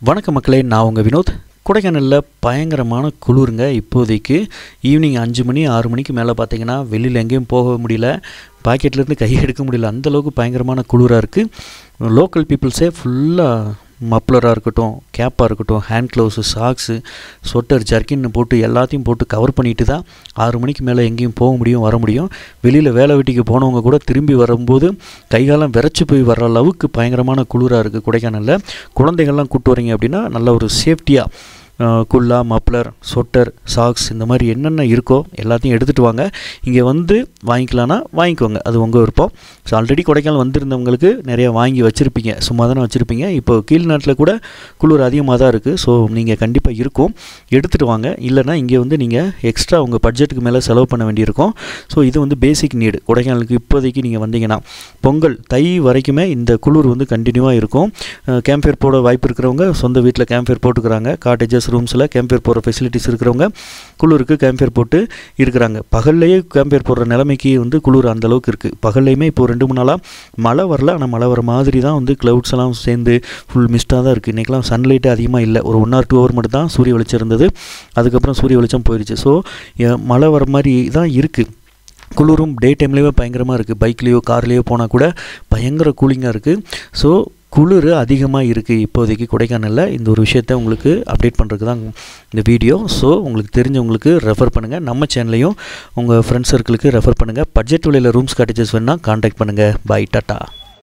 வணக்கம் மக்களே, நான் உங்கள் வினோத். கொடைக்கானலில் பயங்கரமான குளிருங்க. இப்போதைக்கு ஈவினிங் 5 மணி 6 மணிக்கு மேலே பார்த்தீங்கன்னா வெளியில் எங்கேயும் போக முடியல, பாக்கெட்லேருந்து கையை எடுக்க முடியல, அந்தளவுக்கு பயங்கரமான குளிராக இருக்குது. லோக்கல் பீப்புள்ஸே ஃபுல்லாக மப்ளராக இருக்கட்டும், கேப்பாக இருக்கட்டும், ஹேண்ட் க்ளவுஸு, சாக்ஸு, ஸ்வெட்டர், ஜர்க்கின்னு போட்டு எல்லாத்தையும் போட்டு கவர் பண்ணிட்டு தான் 6 மணிக்கு மேலே எங்கேயும் போக முடியும், வர முடியும். வெளியில் வேலை வெட்டிக்கு போனவங்க கூட திரும்பி வரும்போது கைகாலம் விரைச்சி போய் வர்ற அளவுக்கு பயங்கரமான குளிராக இருக்குது கொடைக்கானலில். குழந்தைகள்லாம் கூப்பிட்டு வரீங்க அப்படின்னா நல்ல ஒரு சேஃப்டியாக குல்லா, மப்ளர், ஸ்வெட்டர், சாக்ஸ் இந்த மாதிரி என்னென்ன இருக்கோ எல்லாத்தையும் எடுத்துகிட்டு வாங்க. இங்கே வந்து வாங்கிக்கலான்னா வாங்கிக்கோங்க, அது உங்கள் விருப்பம். ஸோ ஆல்ரெடி கொடைக்கானல் வந்திருந்தவங்களுக்கு நிறையா வாங்கி வச்சுருப்பீங்க, சும்மா தானே வச்சுருப்பீங்க. இப்போ கீழ்நாட்டில் கூட குளிர் அதிகமாக தான் இருக்குது. ஸோ நீங்கள் கண்டிப்பாக இருக்கும், எடுத்துகிட்டு வாங்க. இல்லைனா இங்கே வந்து நீங்கள் எக்ஸ்ட்ரா உங்கள் பட்ஜெட்டுக்கு மேலே செலவு பண்ண வேண்டியிருக்கும். ஸோ இது வந்து பேசிக் நீடு. கொடைக்கானலுக்கு இப்போதைக்கு நீங்கள் வந்தீங்கன்னா பொங்கல், தை வரைக்குமே இந்த குளிர் வந்து கண்டினியூவாக இருக்கும். கேம்ப்ஃபயர் போட வாய்ப்பு இருக்கிறவங்க சொந்த வீட்டில் கேம்ப்ஃபயர் போட்டுக்கிறாங்க. காட்டேஜஸ் ரூம்ஸில் கேம்ப்ஃபயர் போடுற ஃபெசிலிட்டிஸ் இருக்கிறவங்க குளிருக்கு கேம்ப்ஃபயர் போட்டு இருக்கிறாங்க. பகல்லையே கேம்ப்ஃபயர் போடுற நிலைமைக்கு வந்து குளிர் அந்தளவுக்கு இருக்குது. பகல்லையுமே இப்போ 2-3 நாளாக மழை வரல, ஆனால் மழை வர மாதிரி தான் வந்து க்ளவுட்ஸ் எல்லாம் சேர்ந்து ஃபுல் மிஸ்ட்டாக தான் இருக்குது. இன்றைக்கெலாம் சன்லைட்டே அதிகமாக இல்லை, ஒரு 1 or 2 hour மட்டும் தான் சூரிய வெளிச்சம் இருந்தது, அதுக்கப்புறம் சூரிய வெளிச்சம் போயிடுச்சு. ஸோ மழை வர மாதிரி தான் இருக்குது. குளிரும் டே டைம்லேயே பயங்கரமாக இருக்குது. பைக்லேயோ கார்லேயோ போனால் கூட பயங்கர கூலிங்காக இருக்குது. ஸோ குளிர் அதிகமாக இருக்குது இப்போதைக்கு கொடைக்கானலில். இந்த ஒரு விஷயத்தை உங்களுக்கு அப்டேட் பண்ணுறதுக்கு தான் இந்த வீடியோ. ஸோ உங்களுக்கு தெரிஞ்சவங்களுக்கு ரெஃபர் பண்ணுங்கள், நம்ம சேனலையும் உங்கள் ஃப்ரெண்ட்ஸ் சர்க்கிளுக்கு ரெஃபர் பண்ணுங்கள். பட்ஜெட் விலையில் ரூம்ஸ் காட்டேஜஸ் வேணால் கான்டாக்ட் பண்ணுங்கள். Bye, tata.